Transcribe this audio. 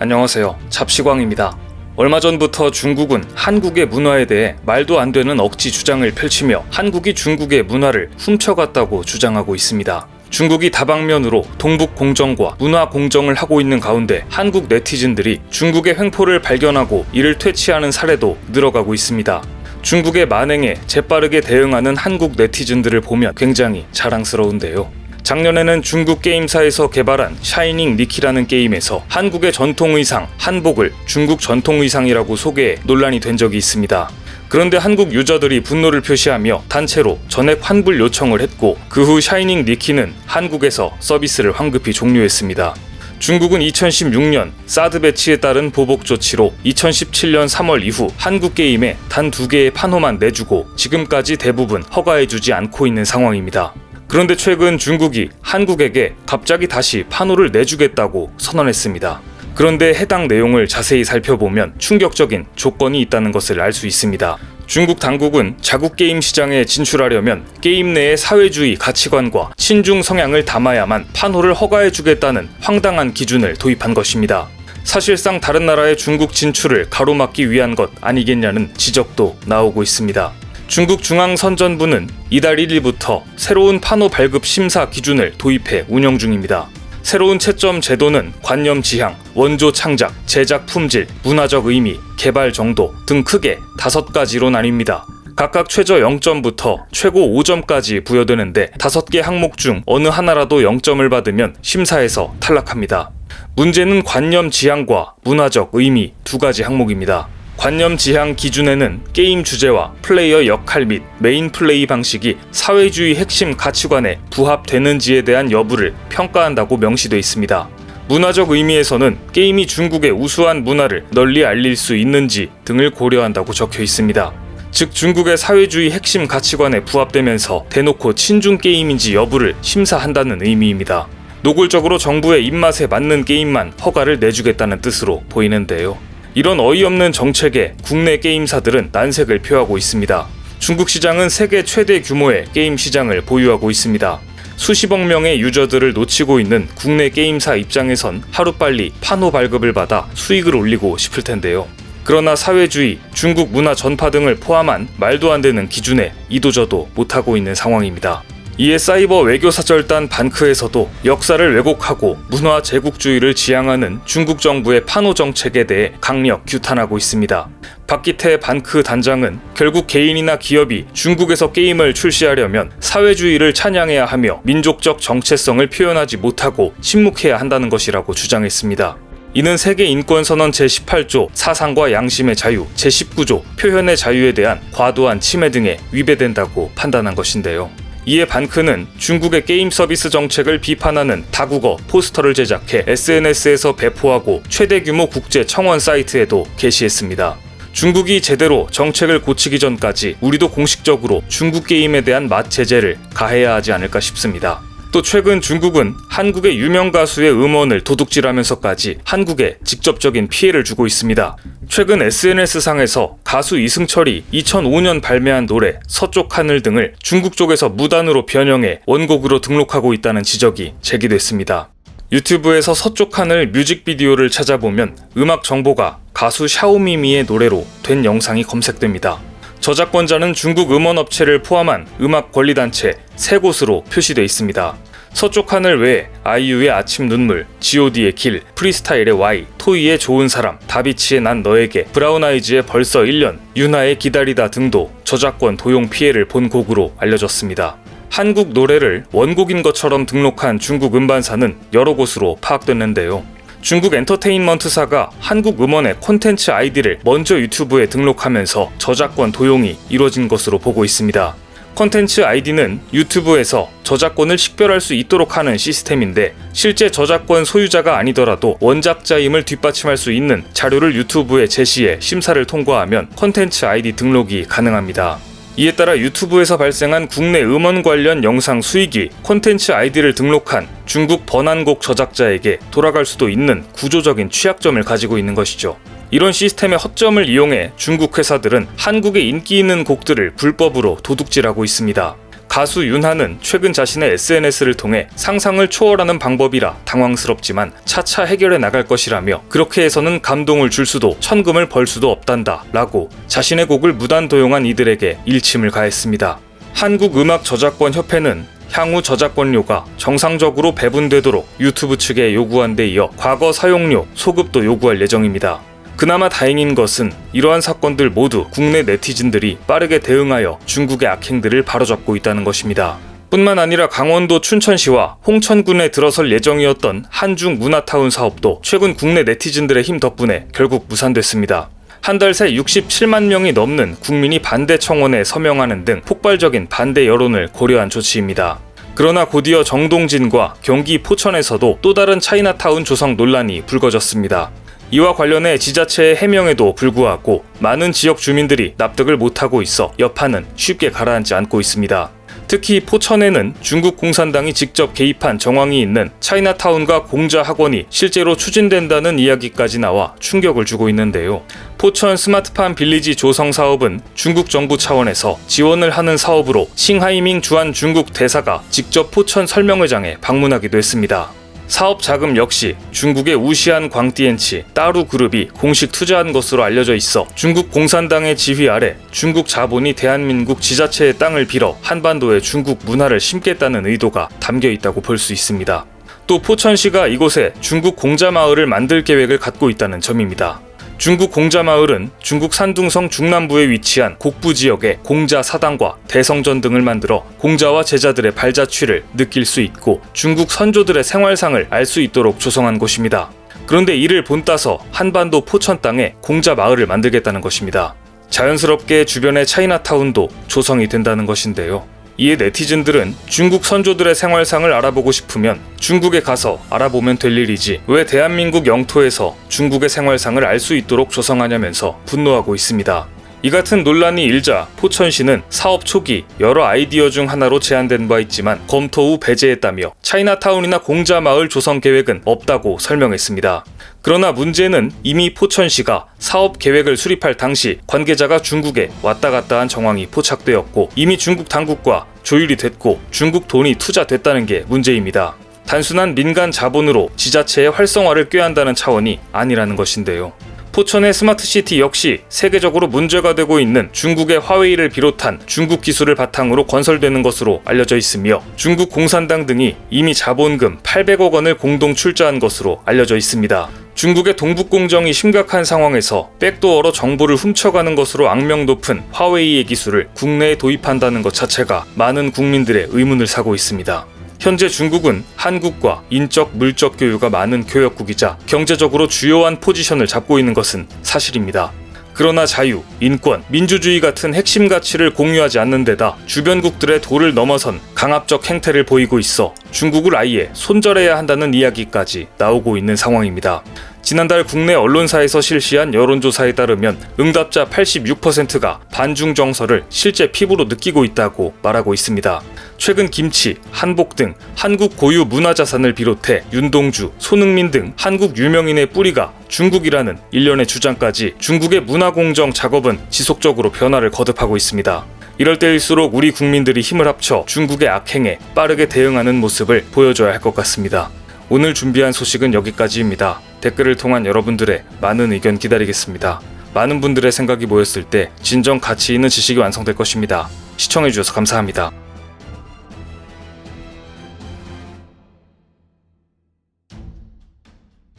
안녕하세요. 잡시광입니다. 얼마 전부터 중국은 한국의 문화에 대해 말도 안 되는 억지 주장을 펼치며 한국이 중국의 문화를 훔쳐갔다고 주장하고 있습니다. 중국이 다방면으로 동북 공정과 문화 공정을 하고 있는 가운데 한국 네티즌들이 중국의 횡포를 발견하고 이를 퇴치하는 사례도 늘어가고 있습니다. 중국의 만행에 재빠르게 대응하는 한국 네티즌들을 보면 굉장히 자랑스러운데요. 작년에는 중국 게임사에서 개발한 샤이닝 니키라는 게임에서 한국의 전통의상, 한복을 중국 전통의상이라고 소개해 논란이 된 적이 있습니다. 그런데 한국 유저들이 분노를 표시하며 단체로 전액 환불 요청을 했고 그 후 샤이닝 니키는 한국에서 서비스를 황급히 종료했습니다. 중국은 2016년 사드 배치에 따른 보복 조치로 2017년 3월 이후 한국 게임에 단 2개의 판호만 내주고 지금까지 대부분 허가해주지 않고 있는 상황입니다. 그런데 최근 중국이 한국에게 갑자기 다시 판호를 내주겠다고 선언했습니다. 그런데 해당 내용을 자세히 살펴보면 충격적인 조건이 있다는 것을 알 수 있습니다. 중국 당국은 자국 게임 시장에 진출하려면 게임 내의 사회주의 가치관과 친중 성향을 담아야만 판호를 허가해주겠다는 황당한 기준을 도입한 것입니다. 사실상 다른 나라의 중국 진출을 가로막기 위한 것 아니겠냐는 지적도 나오고 있습니다. 중국 중앙선전부는 이달 1일부터 새로운 판호 발급 심사 기준을 도입해 운영 중입니다. 새로운 채점 제도는 관념 지향, 원조 창작, 제작 품질, 문화적 의미, 개발 정도 등 크게 5가지로 나뉩니다. 각각 최저 0점부터 최고 5점까지 부여되는데 5개 항목 중 어느 하나라도 0점을 받으면 심사에서 탈락합니다. 문제는 관념 지향과 문화적 의미 2가지 항목입니다. 관념 지향 기준에는 게임 주제와 플레이어 역할 및 메인 플레이 방식이 사회주의 핵심 가치관에 부합되는지에 대한 여부를 평가한다고 명시되어 있습니다. 문화적 의미에서는 게임이 중국의 우수한 문화를 널리 알릴 수 있는지 등을 고려한다고 적혀 있습니다. 즉 중국의 사회주의 핵심 가치관에 부합되면서 대놓고 친중 게임인지 여부를 심사한다는 의미입니다. 노골적으로 정부의 입맛에 맞는 게임만 허가를 내주겠다는 뜻으로 보이는데요. 이런 어이없는 정책에 국내 게임사들은 난색을 표하고 있습니다. 중국 시장은 세계 최대 규모의 게임 시장을 보유하고 있습니다. 수십억 명의 유저들을 놓치고 있는 국내 게임사 입장에선 하루빨리 판호 발급을 받아 수익을 올리고 싶을 텐데요. 그러나 사회주의, 중국 문화 전파 등을 포함한 말도 안 되는 기준에 이도저도 못하고 있는 상황입니다. 이에 사이버 외교사절단 반크에서도 역사를 왜곡하고 문화 제국주의를 지향하는 중국 정부의 판호 정책에 대해 강력 규탄하고 있습니다. 박기태 반크 단장은 결국 개인이나 기업이 중국에서 게임을 출시하려면 사회주의를 찬양해야 하며 민족적 정체성을 표현하지 못하고 침묵해야 한다는 것이라고 주장했습니다. 이는 세계인권선언 제18조 사상과 양심의 자유, 제19조 표현의 자유에 대한 과도한 침해 등에 위배된다고 판단한 것인데요. 이에 반크는 중국의 게임 서비스 정책을 비판하는 다국어 포스터를 제작해 SNS에서 배포하고 최대 규모 국제 청원 사이트에도 게시했습니다. 중국이 제대로 정책을 고치기 전까지 우리도 공식적으로 중국 게임에 대한 맛 제재를 가해야 하지 않을까 싶습니다. 또 최근 중국은 한국의 유명 가수의 음원을 도둑질하면서까지 한국에 직접적인 피해를 주고 있습니다. 최근 SNS상에서 가수 이승철이 2005년 발매한 노래 서쪽 하늘 등을 중국 쪽에서 무단으로 변형해 원곡으로 등록하고 있다는 지적이 제기됐습니다. 유튜브에서 서쪽 하늘 뮤직비디오를 찾아보면 음악 정보가 가수 샤오미미의 노래로 된 영상이 검색됩니다. 저작권자는 중국 음원업체를 포함한 음악 권리단체 3곳으로 표시되어 있습니다. 서쪽 하늘 외에 아이유의 아침 눈물, god의 길, 프리스타일의 Y, 토이의 좋은 사람, 다비치의 난 너에게, 브라운 아이즈의 벌써 1년, 유나의 기다리다 등도 저작권 도용 피해를 본 곡으로 알려졌습니다. 한국 노래를 원곡인 것처럼 등록한 중국 음반사는 여러 곳으로 파악됐는데요. 중국 엔터테인먼트사가 한국 음원의 콘텐츠 아이디를 먼저 유튜브에 등록하면서 저작권 도용이 이뤄진 것으로 보고 있습니다. 콘텐츠 아이디는 유튜브에서 저작권을 식별할 수 있도록 하는 시스템인데 실제 저작권 소유자가 아니더라도 원작자임을 뒷받침할 수 있는 자료를 유튜브에 제시해 심사를 통과하면 콘텐츠 아이디 등록이 가능합니다. 이에 따라 유튜브에서 발생한 국내 음원 관련 영상 수익이 콘텐츠 아이디를 등록한 중국 번안곡 저작자에게 돌아갈 수도 있는 구조적인 취약점을 가지고 있는 것이죠. 이런 시스템의 허점을 이용해 중국 회사들은 한국의 인기 있는 곡들을 불법으로 도둑질하고 있습니다. 가수 윤하는 최근 자신의 SNS를 통해 상상을 초월하는 방법이라 당황스럽지만 차차 해결해 나갈 것이라며 그렇게 해서는 감동을 줄 수도 천금을 벌 수도 없단다 라고 자신의 곡을 무단 도용한 이들에게 일침을 가했습니다. 한국음악저작권협회는 향후 저작권료가 정상적으로 배분되도록 유튜브 측에 요구한 데 이어 과거 사용료, 소급도 요구할 예정입니다. 그나마 다행인 것은 이러한 사건들 모두 국내 네티즌들이 빠르게 대응하여 중국의 악행들을 바로잡고 있다는 것입니다. 뿐만 아니라 강원도 춘천시와 홍천군에 들어설 예정이었던 한중 문화타운 사업도 최근 국내 네티즌들의 힘 덕분에 결국 무산됐습니다. 한 달 새 67만 명이 넘는 국민이 반대 청원에 서명하는 등 폭발적인 반대 여론을 고려한 조치입니다. 그러나 곧이어 정동진과 경기 포천에서도 또 다른 차이나타운 조성 논란이 불거졌습니다. 이와 관련해 지자체의 해명에도 불구하고 많은 지역 주민들이 납득을 못하고 있어 여파는 쉽게 가라앉지 않고 있습니다. 특히 포천에는 중국 공산당이 직접 개입한 정황이 있는 차이나타운과 공자학원이 실제로 추진된다는 이야기까지 나와 충격을 주고 있는데요. 포천 스마트팜 빌리지 조성 사업은 중국 정부 차원에서 지원을 하는 사업으로 싱하이밍 주한 중국 대사가 직접 포천 설명회장에 방문하기도 했습니다. 사업 자금 역시 중국의 우시안 광띠엔치 따루 그룹이 공식 투자한 것으로 알려져 있어 중국 공산당의 지휘 아래 중국 자본이 대한민국 지자체의 땅을 빌어 한반도에 중국 문화를 심겠다는 의도가 담겨 있다고 볼 수 있습니다. 또 포천시가 이곳에 중국 공자마을을 만들 계획을 갖고 있다는 점입니다. 중국 공자마을은 중국 산둥성 중남부에 위치한 곡부 지역에 공자 사당과 대성전 등을 만들어 공자와 제자들의 발자취를 느낄 수 있고 중국 선조들의 생활상을 알 수 있도록 조성한 곳입니다. 그런데 이를 본따서 한반도 포천 땅에 공자마을을 만들겠다는 것입니다. 자연스럽게 주변의 차이나타운도 조성이 된다는 것인데요. 이에 네티즌들은 중국 선조들의 생활상을 알아보고 싶으면 중국에 가서 알아보면 될 일이지 왜 대한민국 영토에서 중국의 생활상을 알 수 있도록 조성하냐면서 분노하고 있습니다. 이 같은 논란이 일자 포천시는 사업 초기 여러 아이디어 중 하나로 제안된 바 있지만 검토 후 배제했다며 차이나타운이나 공자마을 조성 계획은 없다고 설명했습니다. 그러나 문제는 이미 포천시가 사업 계획을 수립할 당시 관계자가 중국에 왔다 갔다 한 정황이 포착되었고 이미 중국 당국과 조율이 됐고 중국 돈이 투자됐다는 게 문제입니다. 단순한 민간 자본으로 지자체의 활성화를 꾀한다는 차원이 아니라는 것인데요. 포천의 스마트시티 역시 세계적으로 문제가 되고 있는 중국의 화웨이를 비롯한 중국 기술을 바탕으로 건설되는 것으로 알려져 있으며 중국 공산당 등이 이미 자본금 800억 원을 공동 출자한 것으로 알려져 있습니다. 중국의 동북공정이 심각한 상황에서 백도어로 정보를 훔쳐가는 것으로 악명 높은 화웨이의 기술을 국내에 도입한다는 것 자체가 많은 국민들의 의문을 사고 있습니다. 현재 중국은 한국과 인적, 물적 교류가 많은 교역국이자 경제적으로 주요한 포지션을 잡고 있는 것은 사실입니다. 그러나 자유, 인권, 민주주의 같은 핵심 가치를 공유하지 않는 데다 주변국들의 도를 넘어선 강압적 행태를 보이고 있어 중국을 아예 손절해야 한다는 이야기까지 나오고 있는 상황입니다. 지난달 국내 언론사에서 실시한 여론조사에 따르면 응답자 86%가 반중 정서를 실제 피부로 느끼고 있다고 말하고 있습니다. 최근 김치, 한복 등 한국 고유 문화자산을 비롯해 윤동주, 손흥민 등 한국 유명인의 뿌리가 중국이라는 일련의 주장까지 중국의 문화공정 작업은 지속적으로 변화를 거듭하고 있습니다. 이럴 때일수록 우리 국민들이 힘을 합쳐 중국의 악행에 빠르게 대응하는 모습을 보여줘야 할 것 같습니다. 오늘 준비한 소식은 여기까지입니다. 댓글을 통한 여러분들의 많은 의견 기다리겠습니다. 많은 분들의 생각이 모였을 때 진정 가치 있는 지식이 완성될 것입니다. 시청해주셔서 감사합니다.